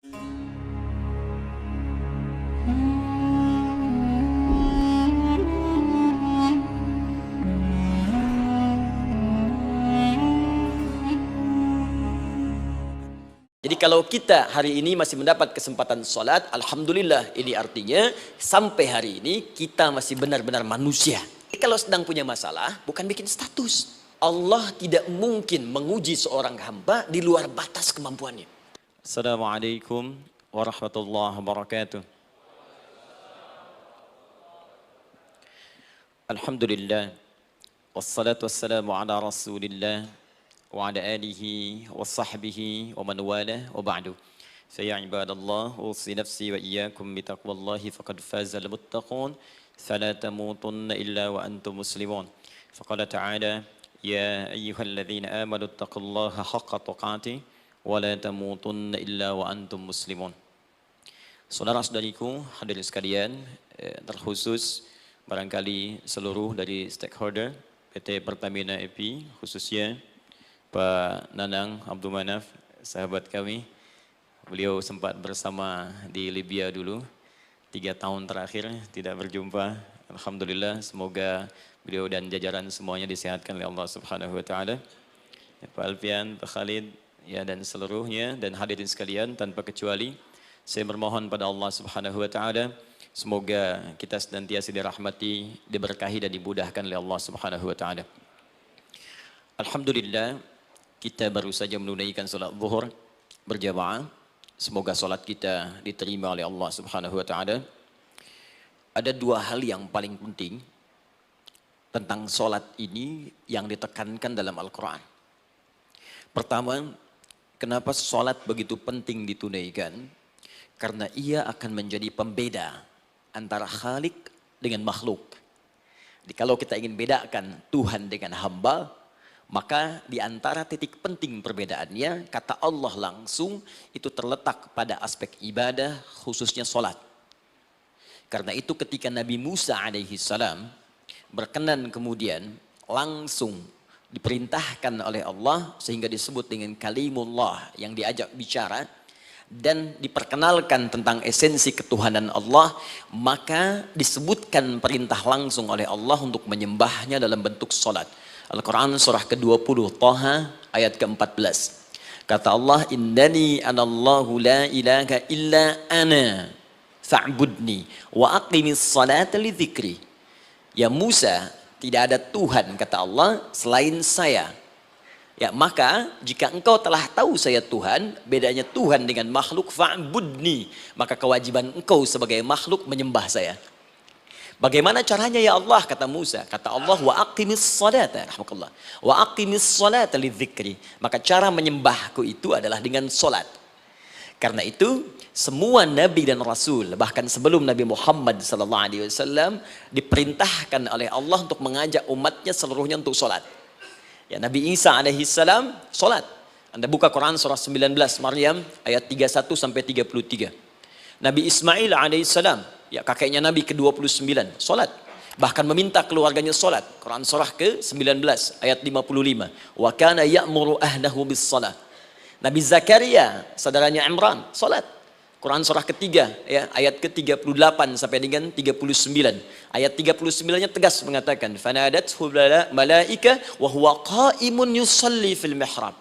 Jadi kalau kita hari ini masih mendapat kesempatan sholat, alhamdulillah, ini artinya sampai hari ini kita masih benar-benar manusia. Jadi kalau sedang punya masalah, bukan bikin status. Allah tidak mungkin menguji seorang hamba di luar batas kemampuannya. Assalamualaikum warahmatullahi wabarakatuh. Alhamdulillah, wassalatu wassalamu ala rasulillah wa ala alihi wa sahbihi wa man wala wa ba'du. Saya ibadallah, usi nafsi wa iyyakum bitaqwallahi faqad fazal muttaqun, fala tamutunna illa wa antum muslimun. Faqala ta'ala, ya ayyuhalladzina amanu taqullaha haqqa tuqatih wa la tamutunna illa wa antum muslimun. Saudara-saudariku hadirin sekalian, terkhusus barangkali seluruh dari stakeholder PT Pertamina EP, khususnya Pak Nanang Abdul Manaf, sahabat kami. Beliau sempat bersama di Libya dulu, 3 tahun terakhir tidak berjumpa. Alhamdulillah, semoga beliau dan jajaran semuanya disehatkan oleh Allah Subhanahu wa taala. Pak Alfian, Pak Khalid, ya, dan seluruhnya dan hadirin sekalian tanpa kecuali, saya bermohon pada Allah Subhanahu wa taala semoga kita senantiasa dirahmati, diberkahi dan dimudahkan oleh Allah Subhanahu wa taala. Alhamdulillah, kita baru saja menunaikan salat zuhur berjamaah. Semoga salat kita diterima oleh Allah Subhanahu wa taala. Ada 2 hal yang paling penting tentang salat ini yang ditekankan dalam Al-Qur'an. Pertama, kenapa salat begitu penting ditunaikan? Karena ia akan menjadi pembeda antara Khalik dengan makhluk. Jadi kalau kita ingin bedakan Tuhan dengan hamba, maka di antara titik penting perbedaannya, kata Allah langsung itu terletak pada aspek ibadah, khususnya sholat. Karena itu ketika Nabi Musa alaihi salam berkenan kemudian langsung diperintahkan oleh Allah sehingga disebut dengan kalimullah yang diajak bicara dan diperkenalkan tentang esensi ketuhanan Allah, maka disebutkan perintah langsung oleh Allah untuk menyembahnya dalam bentuk sholat. Al-Quran surah ke-20 Taha ayat ke-14. Kata Allah, innani anallahu la ilaha illa ana fa'budni wa aqimis salata li dzikri. Ya Musa, tidak ada Tuhan kata Allah selain saya. Ya, maka jika engkau telah tahu saya Tuhan, bedanya Tuhan dengan makhluk, fa'budni, maka kewajiban engkau sebagai makhluk menyembah saya. Bagaimana caranya ya Allah, kata Musa? Kata Allah, wa aqimis salata, rahmatullah. Wa aqimis salata lidzikri. Maka cara menyembahku itu adalah dengan solat. Karena itu semua nabi dan rasul, bahkan sebelum Nabi Muhammad SAW, diperintahkan oleh Allah untuk mengajak umatnya seluruhnya untuk solat. Ya, Nabi Isa alaihissalam solat. Anda buka Quran surah 19 Maryam ayat 31 sampai 33. Nabi Ismail alaihissalam, ya kakeknya Nabi ke-29, solat. Bahkan meminta keluarganya solat. Quran surah ke-19 ayat 55. Wa kana ya'muru ahlahu bis salat. Nabi Zakaria, saudaranya Imran, solat. Quran surah ketiga, ya, ayat ke-38 sampai dengan 39. Ayat 39-nya tegas mengatakan, fanadathu malaika wa huwa qa'imun yusalli fil mihrab.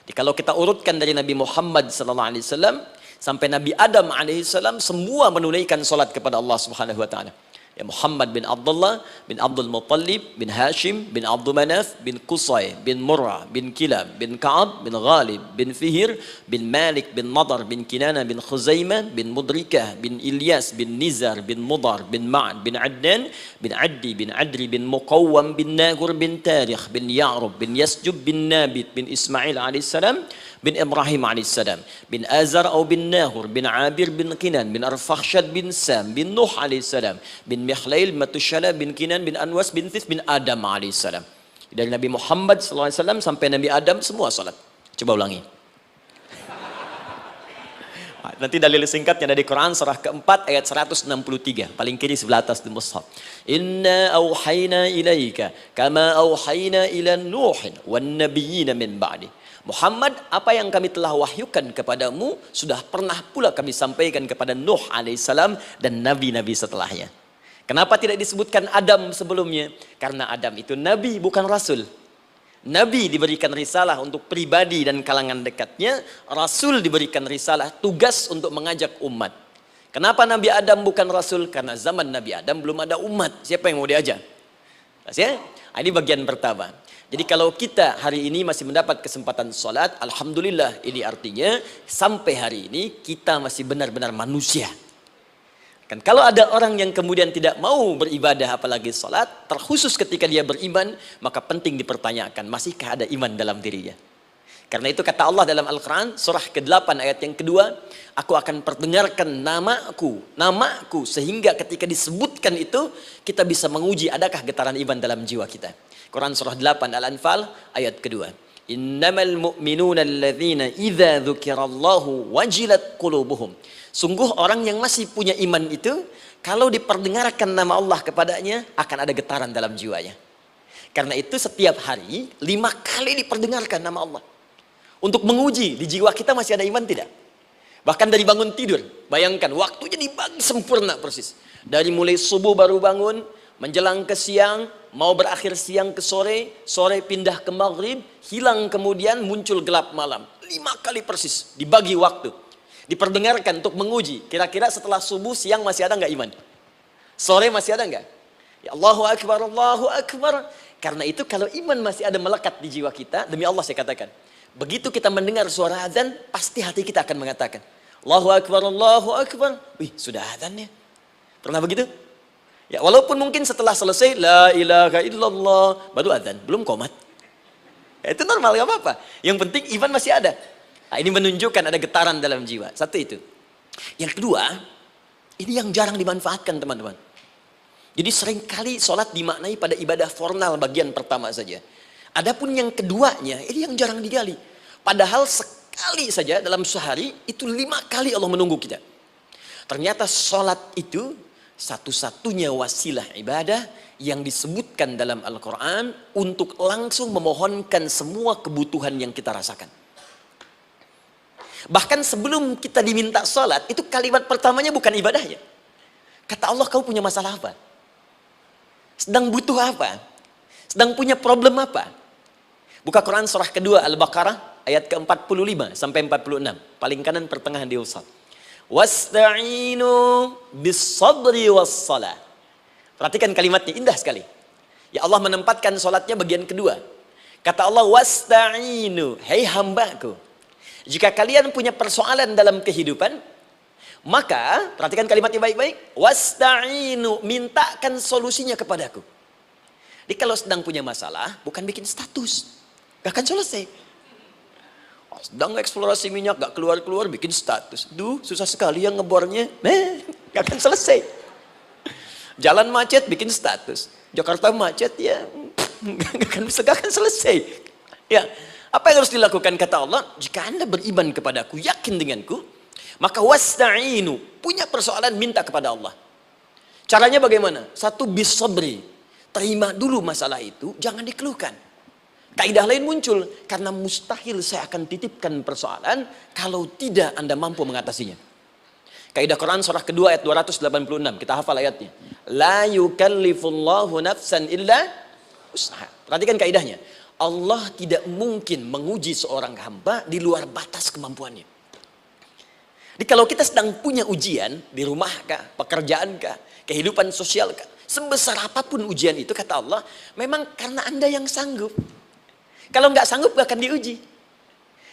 Jadi kalau kita urutkan dari Nabi Muhammad SAW sampai Nabi Adam alaihissalam, semua menunaikan salat kepada Allah Subhanahu wa taala. Ya, Muhammad bin Abdullah bin Abdul Muttalib bin Hashim bin Abdul Manaf bin Qusay bin Murrah bin Kilab bin Ka'ab bin Ghalib bin Fihir bin Malik bin Nadar bin Kinana bin Khuzaimah bin Mudrikah bin Ilyas bin Nizar bin Mudar bin Ma'ad bin Adnan bin Addi bin Adri bin Muqawwam bin Nagur bin Tarikh bin Ya'rub bin Yasjub bin Nabit bin Ismail alaihissalam bin Ibrahim alaihissalam bin Azar atau bin Nahur bin Abir bin Kinan bin Arfakhshad bin Sam bin Nuh alaihissalam bin Mihlail Matushala bin Kinan bin Anwas bin Thith bin Adam alaihissalam. Dari Nabi Muhammad SAW sampai Nabi Adam semua salat. Coba ulangi. Nanti dalil singkatnya dari Quran surah keempat ayat 163, paling kiri sebelah atas di mushaf. Inna auhayna ilaika kama auhayna ila Nuhin wan nabiyyin min ba'di. Muhammad, apa yang kami telah wahyukan kepadamu sudah pernah pula kami sampaikan kepada Nuh alaihissalam dan nabi-nabi setelahnya. Kenapa tidak disebutkan Adam sebelumnya? Karena Adam itu nabi bukan rasul. Nabi diberikan risalah untuk pribadi dan kalangan dekatnya, Rasul diberikan risalah tugas untuk mengajak umat. Kenapa Nabi Adam bukan Rasul? Karena zaman Nabi Adam belum ada umat. Siapa yang mau diajak? Ya? Ini bagian pertama. Jadi kalau kita hari ini masih mendapat kesempatan sholat, Alhamdulillah, ini artinya sampai hari ini kita masih benar-benar manusia. Kan kalau ada orang yang kemudian tidak mau beribadah apalagi salat, terkhusus ketika dia beriman, maka penting dipertanyakan, masihkah ada iman dalam dirinya? Karena itu kata Allah dalam Al-Quran, surah ke-8 ayat yang kedua, aku akan perdengarkan namaku, sehingga ketika disebutkan itu, kita bisa menguji adakah getaran iman dalam jiwa kita. Quran surah 8 Al-Anfal ayat kedua. Innamal mu'minuna alladzina idza dzukirallahu wajilat qulubuhum. Sungguh orang yang masih punya iman itu, kalau diperdengarkan nama Allah kepadanya, akan ada getaran dalam jiwanya. Karena itu setiap hari 5 kali diperdengarkan nama Allah. Untuk menguji di jiwa kita masih ada iman tidak? Bahkan dari bangun tidur, bayangkan waktunya dibagi sempurna persis. Dari mulai subuh baru bangun, menjelang ke siang, mau berakhir siang ke sore, sore pindah ke maghrib, hilang kemudian muncul gelap malam. 5 kali persis dibagi waktu. Diperdengarkan untuk menguji, kira-kira setelah subuh siang masih ada nggak iman? Sore masih ada nggak? Ya Allahu Akbar, Allahu Akbar. Karena itu kalau iman masih ada melekat di jiwa kita, demi Allah saya katakan, begitu kita mendengar suara azan, pasti hati kita akan mengatakan, Allahu Akbar, Allahu Akbar. Wih, sudah azannya. Pernah begitu? Ya, walaupun mungkin setelah selesai, La ilaha illallah, baru azan, belum qomat. Ya, itu normal, gak apa-apa. Yang penting iman masih ada. Nah, ini menunjukkan ada getaran dalam jiwa. Satu itu. Yang kedua, ini yang jarang dimanfaatkan teman-teman. Jadi seringkali sholat dimaknai pada ibadah formal bagian pertama saja. Adapun yang keduanya, ini yang jarang digali. Padahal sekali saja dalam sehari, itu 5 kali Allah menunggu kita. Ternyata sholat itu satu-satunya wasilah ibadah yang disebutkan dalam Al-Quran untuk langsung memohonkan semua kebutuhan yang kita rasakan. Bahkan sebelum kita diminta sholat, itu kalimat pertamanya bukan ibadahnya. Kata Allah, kamu punya masalah apa? Sedang butuh apa? Sedang punya problem apa? Buka Quran surah kedua Al-Baqarah ayat ke-45 sampai 46. Paling kanan pertengahan di usap. Wasta'inu bis-sabri was-salah. Perhatikan kalimatnya, indah sekali. Ya Allah menempatkan sholatnya bagian kedua. Kata Allah, wasta'inu, hei hambaku. Jika kalian punya persoalan dalam kehidupan, maka perhatikan kalimatnya baik-baik. Wasta'inu, mintakan solusinya kepadaku. Jadi kalau sedang punya masalah, bukan bikin status, gak akan selesai. Sedang eksplorasi minyak, gak keluar-keluar, bikin status. Duh, susah sekali yang ngebornya, gak akan selesai. Jalan macet, bikin status. Jakarta macet, ya gak akan selesai. Ya. Apa yang harus dilakukan kata Allah? Jika Anda beriman kepadaku, yakin denganku, maka wasta'inu, punya persoalan minta kepada Allah. Caranya bagaimana? Satu, bis-sabri. Terima dulu masalah itu, jangan dikeluhkan. Kaidah lain muncul, karena mustahil saya akan titipkan persoalan kalau tidak Anda mampu mengatasinya. Kaidah Quran surah kedua ayat 286, kita hafal ayatnya. La yukallifullahu nafsan illa usaha. Perhatikan kaidahnya. Allah tidak mungkin menguji seorang hamba di luar batas kemampuannya. Jadi kalau kita sedang punya ujian di rumah kah, pekerjaan kah, kehidupan sosial kah, sebesar apapun ujian itu kata Allah, memang karena Anda yang sanggup. Kalau nggak sanggup gak akan diuji.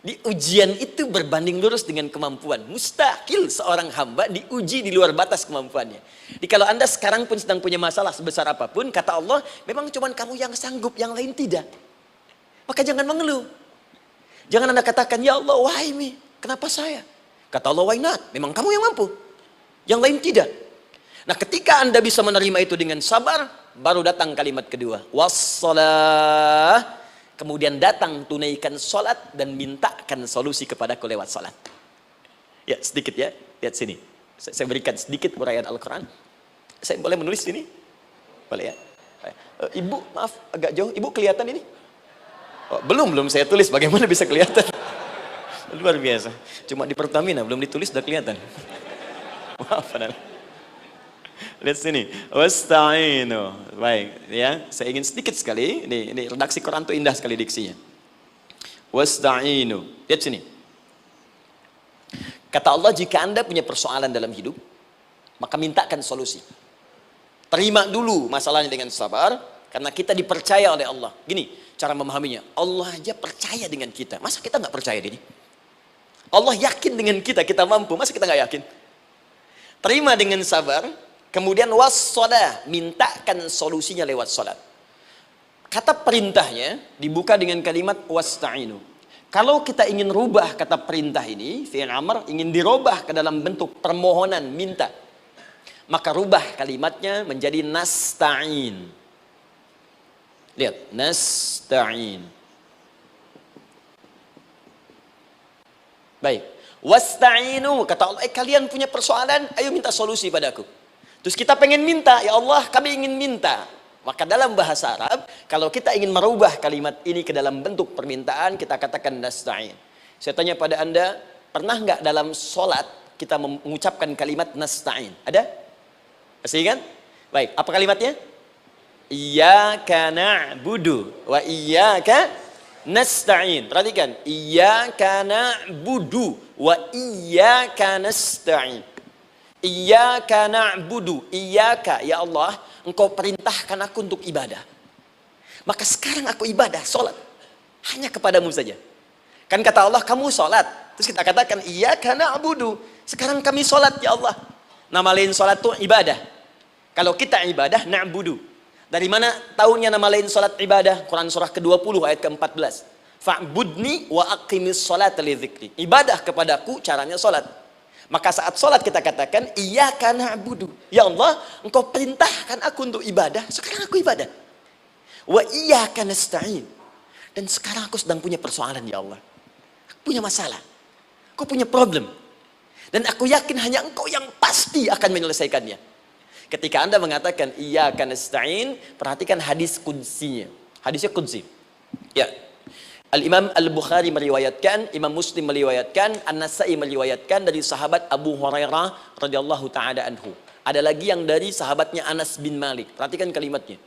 Di ujian itu berbanding lurus dengan kemampuan. Mustahil seorang hamba diuji di luar batas kemampuannya. Jadi kalau Anda sekarang pun sedang punya masalah sebesar apapun, kata Allah, memang cuma kamu yang sanggup, yang lain tidak. Maka jangan mengeluh. Jangan Anda katakan, ya Allah, why me? Kenapa saya? Kata Allah, why not? Memang kamu yang mampu. Yang lain tidak. Nah, ketika Anda bisa menerima itu dengan sabar, baru datang kalimat kedua. Wassalah. Kemudian datang tunaikan sholat dan mintakan solusi kepadaku lewat sholat. Ya, sedikit ya. Lihat sini. Saya berikan sedikit uraian Al-Quran. Saya boleh menulis sini? Boleh ya? Ibu, maaf, agak jauh. Ibu kelihatan ini? Oh, belum saya tulis. Bagaimana bisa kelihatan? Luar biasa. Cuma di Pertamina, belum ditulis udah kelihatan. Maaf, Anal. Lihat sini. Wasta'inu. Baik, ya. Saya ingin sedikit sekali. Ini redaksi Quran itu indah sekali diksinya. Wasta'inu. Lihat sini. Kata Allah, jika Anda punya persoalan dalam hidup, maka mintakan solusi. Terima dulu masalahnya dengan sabar, karena kita dipercaya oleh Allah. Gini, cara memahaminya. Allah aja percaya dengan kita. Masa kita nggak percaya diri? Allah yakin dengan kita, kita mampu. Masa kita nggak yakin? Terima dengan sabar, kemudian wassalah, mintakan solusinya lewat salat. Kata perintahnya dibuka dengan kalimat wasta'inu. Kalau kita ingin rubah kata perintah ini, fi'il amr, ingin dirubah ke dalam bentuk permohonan, minta, maka rubah kalimatnya menjadi nasta'in. Lihat, nasta'in. Baik. Wasta'inu, kata Allah, kalian punya persoalan, ayo minta solusi padaku. Terus kita pengen minta, ya Allah, kami ingin minta. Maka dalam bahasa Arab, kalau kita ingin merubah kalimat ini ke dalam bentuk permintaan, kita katakan nasta'in. Saya tanya pada Anda, pernah nggak dalam sholat kita mengucapkan kalimat nasta'in? Ada? Masih ingat? Baik, apa kalimatnya? Iyyaka na'budu wa iyyaka nasta'in. Perhatikan, iyyaka na'budu wa iyyaka nasta'in. Iyyaka na'budu, iyyaka, ya Allah, Engkau perintahkan aku untuk ibadah. Maka sekarang aku ibadah, sholat. Hanya kepadamu saja. Kan kata Allah, kamu sholat. Terus kita katakan, iyyaka na'budu. Sekarang kami sholat, ya Allah. Nama lain sholat itu ibadah. Kalau kita ibadah, na'budu. Dari mana tahunya nama lain sholat ibadah? Quran surah ke-20 ayat ke-14. Fa'budni wa aqimis sholat li dzikri. Ibadah kepadaku, caranya sholat. Maka saat sholat kita katakan, iyyaka na'budu. Ya Allah, Engkau perintahkan aku untuk ibadah. Sekarang aku ibadah. Wa iyyaka nasta'in. Dan sekarang aku sedang punya persoalan, ya Allah. Aku punya masalah. Aku punya problem. Dan aku yakin hanya Engkau yang pasti akan menyelesaikannya. Ketika Anda mengatakan, iyyaka nasta'in, perhatikan hadis qudsinya. Hadisnya qudsi. Ya. Al-Imam Al-Bukhari meriwayatkan, Imam Muslim meriwayatkan, An-Nasai meriwayatkan dari sahabat Abu Hurairah radhiyallahu taala anhu. Ada lagi yang dari sahabatnya Anas bin Malik. Perhatikan kalimatnya.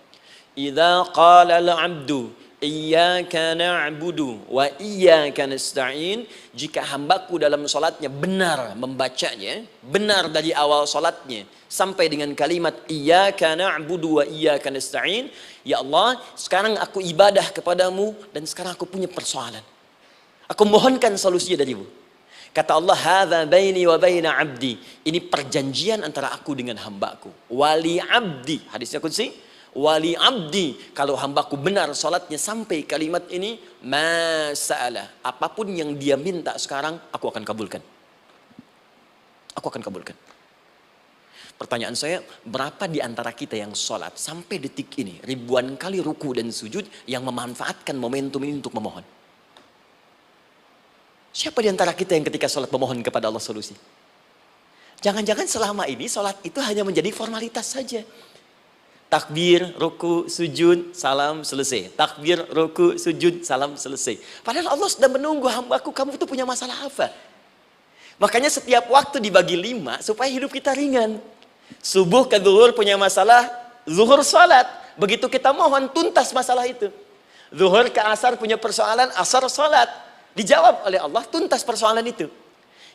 Idza qala al-'abdu iyyaka na'budu wa iyyaka nasta'in, jika hambaku dalam salatnya benar membacanya, benar dari awal salatnya sampai dengan kalimat iyyaka na'budu wa iyyaka nasta'in, ya Allah, sekarang aku ibadah kepadamu dan sekarang aku punya persoalan. Aku mohonkan solusinya darimu. Kata Allah, hadza baini wa baina 'abdi. Ini perjanjian antara aku dengan hambaku. Wali 'abdi. Hadisnya qudsi. Wali 'abdi, kalau hambaku benar salatnya sampai kalimat ini, masa'alah. Apapun yang dia minta sekarang, aku akan kabulkan. Aku akan kabulkan. Pertanyaan saya, berapa di antara kita yang sholat sampai detik ini, ribuan kali ruku dan sujud, yang memanfaatkan momentum ini untuk memohon? Siapa di antara kita yang ketika sholat memohon kepada Allah solusi? Jangan-jangan selama ini sholat itu hanya menjadi formalitas saja. Takbir, ruku, sujud, salam, selesai. Takbir, ruku, sujud, salam, selesai. Padahal Allah sudah menunggu, hambaku, kamu itu punya masalah apa? Makanya setiap waktu dibagi 5 supaya hidup kita ringan. Subuh ke zuhur punya masalah, zuhur salat. Begitu kita mohon, tuntas masalah itu. Zuhur ke asar punya persoalan, asar salat. Dijawab oleh Allah, tuntas persoalan itu.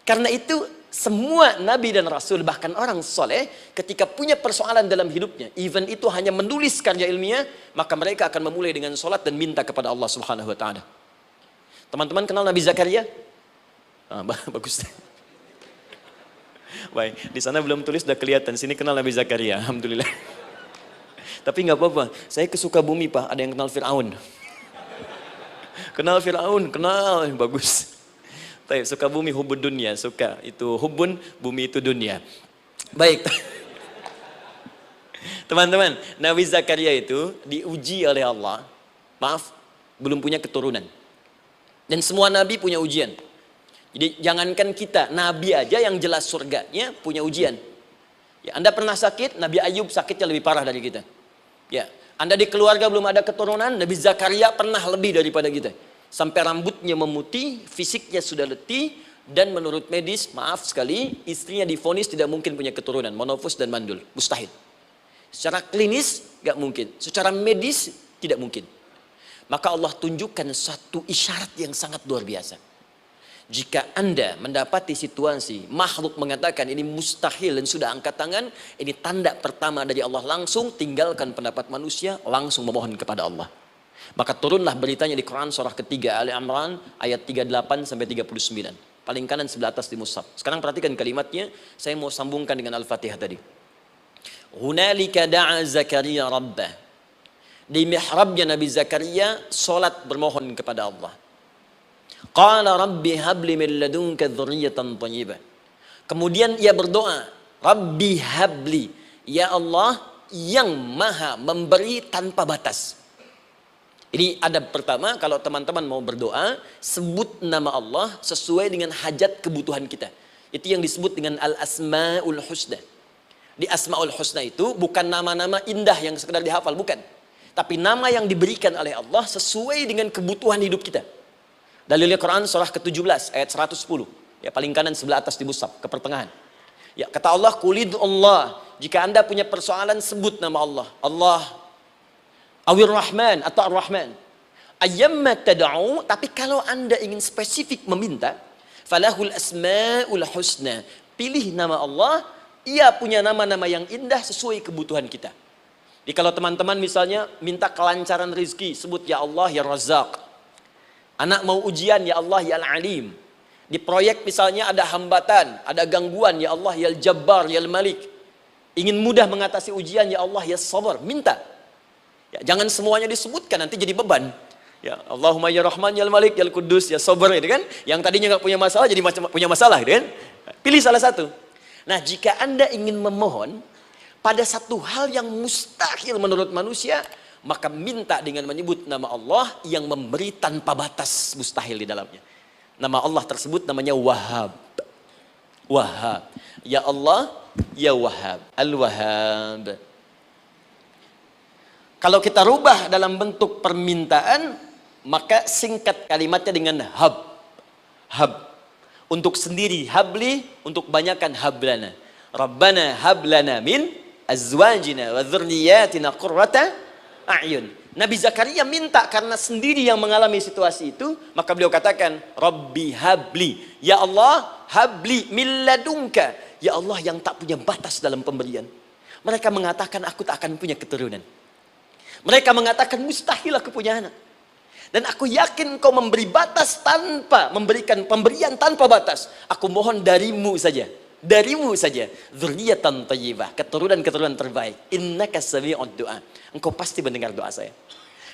Karena itu semua nabi dan rasul, bahkan orang soleh, ketika punya persoalan dalam hidupnya, even itu hanya menulis karya ilmiah, maka mereka akan memulai dengan sholat dan minta kepada Allah Subhanahu Wa Taala. Teman-teman kenal Nabi Zakaria? Bagus. Baik, di sana belum tulis, sudah kelihatan. Sini kenal Nabi Zakaria, alhamdulillah. Tapi nggak apa-apa. Saya ke Sukabumi, Pak. Ada yang kenal Fir'aun? Kenal Fir'aun, kenal, bagus. Sukabumi hubun dunia, suka itu hubun, bumi itu dunia. Baik. Teman-teman, Nabi Zakaria itu diuji oleh Allah. Maaf, belum punya keturunan. Dan semua nabi punya ujian. Jadi jangankan kita, Nabi aja yang jelas surganya punya ujian. Ya, Anda pernah sakit, Nabi Ayub sakitnya lebih parah dari kita. Ya, Anda di keluarga belum ada keturunan, Nabi Zakaria pernah lebih daripada kita. Sampai rambutnya memutih, fisiknya sudah letih, dan menurut medis, maaf sekali, istrinya divonis tidak mungkin punya keturunan, monofus dan mandul, mustahil. Secara klinis gak mungkin, secara medis tidak mungkin. Maka Allah tunjukkan satu isyarat yang sangat luar biasa. Jika Anda mendapati situasi makhluk mengatakan ini mustahil dan sudah angkat tangan, ini tanda pertama dari Allah, langsung tinggalkan pendapat manusia, langsung memohon kepada Allah. Maka turunlah beritanya di Quran surah ketiga Ali Imran ayat 38 sampai 39. Paling kanan sebelah atas di mushaf. Sekarang perhatikan kalimatnya, saya mau sambungkan dengan Al-Fatihah tadi. Hunalika da'a Zakaria rabbah. Di mihrabnya Nabi Zakaria salat bermohon kepada Allah. Qala rabbi habli min ladunka dzurriyyatan thayyibah. Kemudian ia berdoa, Rabbi habli, ya Allah yang maha memberi tanpa batas. Ini adab pertama, kalau teman-teman mau berdoa, sebut nama Allah sesuai dengan hajat kebutuhan kita. Itu yang disebut dengan al-asma'ul husna. Di asma'ul husna itu bukan nama-nama indah yang sekedar dihafal, bukan. Tapi nama yang diberikan oleh Allah sesuai dengan kebutuhan hidup kita. Dalilnya Quran surah ke-17 ayat 110. Ya, paling kanan sebelah atas di mushaf, ke pertengahan. Ya, kata Allah, Qulid Allah. Jika Anda punya persoalan, sebut nama Allah. Allah Awir Rahman atau Ar-Rahman. Ayyamma tad'u, tapi kalau Anda ingin spesifik meminta, falahul asmaul husna. Pilih nama Allah, ia punya nama-nama yang indah sesuai kebutuhan kita. Jadi kalau teman-teman misalnya minta kelancaran rezeki, sebut ya Allah ya Razzaq. Anak mau ujian, ya Allah ya Al-Alim. Di proyek misalnya ada hambatan, ada gangguan, ya Allah ya Al-Jabbar ya Al-Malik. Ingin mudah mengatasi ujian, ya Allah ya Sabar. Minta. Ya, jangan semuanya disebutkan, nanti jadi beban. Ya, Allahumma ya Rahman ya Al-Malik ya Al-Quddus ya Sabar, gitu kan? Yang tadinya nggak punya masalah jadi punya masalah, gitu kan? Pilih salah satu. Nah, jika Anda ingin memohon pada satu hal yang mustahil menurut manusia, maka minta dengan menyebut nama Allah yang memberi tanpa batas, mustahil di dalamnya. Nama Allah tersebut namanya Wahhab. Wahhab. Ya Allah, ya Wahhab. Al-Wahhab. Kalau kita rubah dalam bentuk permintaan, maka singkat kalimatnya dengan hab. Hab. Untuk sendiri habli, untuk banyakkan hablana. Rabbana hablana min azwajina wa dzurriyyatina qurrata a'yun. Nabi Zakaria minta karena sendiri yang mengalami situasi itu, maka beliau katakan, Rabbi habli, ya Allah habli min ladunka, ya Allah yang tak punya batas dalam pemberian. Mereka mengatakan aku tak akan punya keturunan. Mereka mengatakan mustahil aku punya anak. Dan aku yakin kau memberi batas tanpa memberikan pemberian tanpa batas. Aku mohon darimu saja. Darimu saja, dzurriyyatan thayyibah, keturunan-keturunan terbaik. Innaka sami'ud du'a. Engkau pasti mendengar doa saya.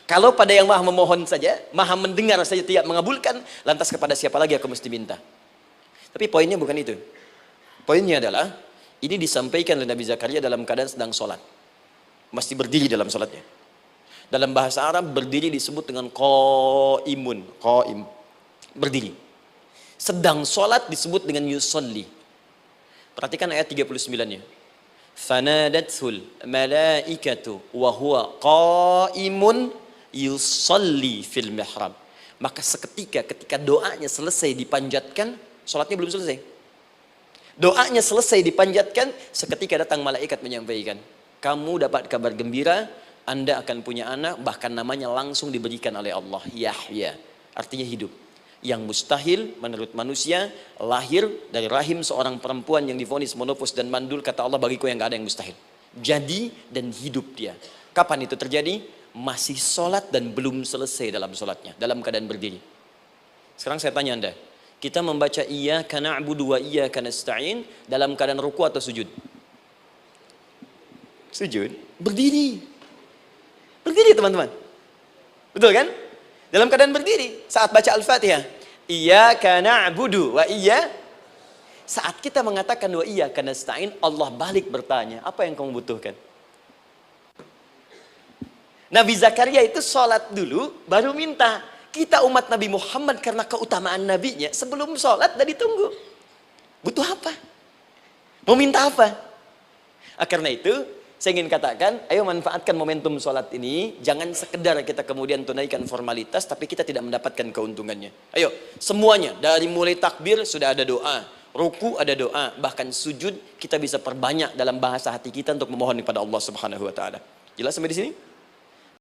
Kalau pada yang maha memohon saja, maha mendengar saja tidak mengabulkan, lantas kepada siapa lagi aku mesti minta? Tapi poinnya bukan itu. Poinnya adalah, ini disampaikan oleh Nabi Zakaria dalam keadaan sedang sholat. Masih berdiri dalam sholatnya. Dalam bahasa Arab, berdiri disebut dengan qaimun. Qaim. Berdiri. Sedang sholat disebut dengan yusolli. Perhatikan ayat 39-nya. Fanadathul malaikatu wa huwa qaimun yusalli fil mihrab. Maka seketika ketika doanya selesai dipanjatkan, sholatnya belum selesai. Doanya selesai dipanjatkan, seketika datang malaikat menyampaikan, kamu dapat kabar gembira, Anda akan punya anak, bahkan namanya langsung diberikan oleh Allah, Yahya. Artinya hidup. Yang mustahil menurut manusia, lahir dari rahim seorang perempuan yang divonis monofus dan mandul, kata Allah, bagiku yang gak ada yang mustahil. Jadi dan hidup dia. Kapan itu terjadi? Masih sholat dan belum selesai dalam sholatnya, dalam keadaan berdiri. Sekarang saya tanya Anda, kita membaca iyyaka na'budu wa iyyaka nasta'in dalam keadaan ruku atau sujud? Sujud. Berdiri. Berdiri teman-teman. Betul kan? Dalam keadaan berdiri saat baca Al-Fatihah. Iyyaka na'budu wa saat kita mengatakan wa iyyaka nasta'in, Allah balik bertanya, apa yang kamu butuhkan? Nabi Zakaria itu sholat dulu baru minta. Kita umat Nabi Muhammad karena keutamaan nabinya, sebelum sholat dah ditunggu. Butuh apa? Mau minta apa? Karena itu, saya ingin katakan, ayo manfaatkan momentum sholat ini. Jangan sekedar kita kemudian tunaikan formalitas, tapi kita tidak mendapatkan keuntungannya. Ayo, semuanya, dari mulai takbir sudah ada doa, ruku ada doa, bahkan sujud kita bisa perbanyak dalam bahasa hati kita untuk memohon kepada Allah Subhanahu Wa Taala. Jelas sampai di sini?